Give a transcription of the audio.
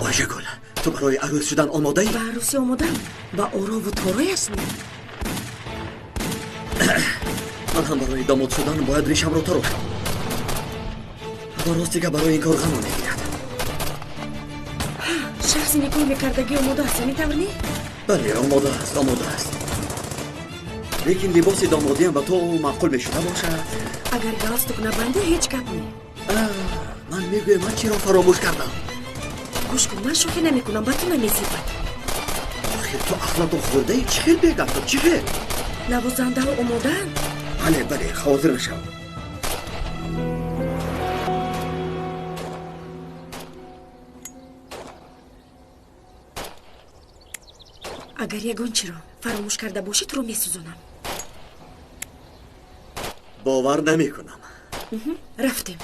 واژگل، تو برای عروس شدن آماده ای؟ به عروسی آمادم. با آرا و تارای هستم. من هم برای داماد شدن باید ریشم رو تارو کنم. و راستی که برای این کار غنا میگیرد. شخصی نکوی میکردگی آماده هست میتورنی؟ بله آماده است، آماده است. لیکن لباس دامادی هم به تو معقول میشده باشد. اگر گاستک نبنده هیچ کپ نی. من میگویم من چی را فراموش کردم. گوش کن، من شوخی نمیکنم، با تو نمیزیبم. آخه تو اخلاق خورده ای؟ چی خیل بگم تو؟ چی خیل؟ نوازنده ها آمادن؟ بله بله خاطر نشو. اگر یگان چی را فراموش کرده باشی تو رو میسوزونم. باور نمی کنم. رفتیم.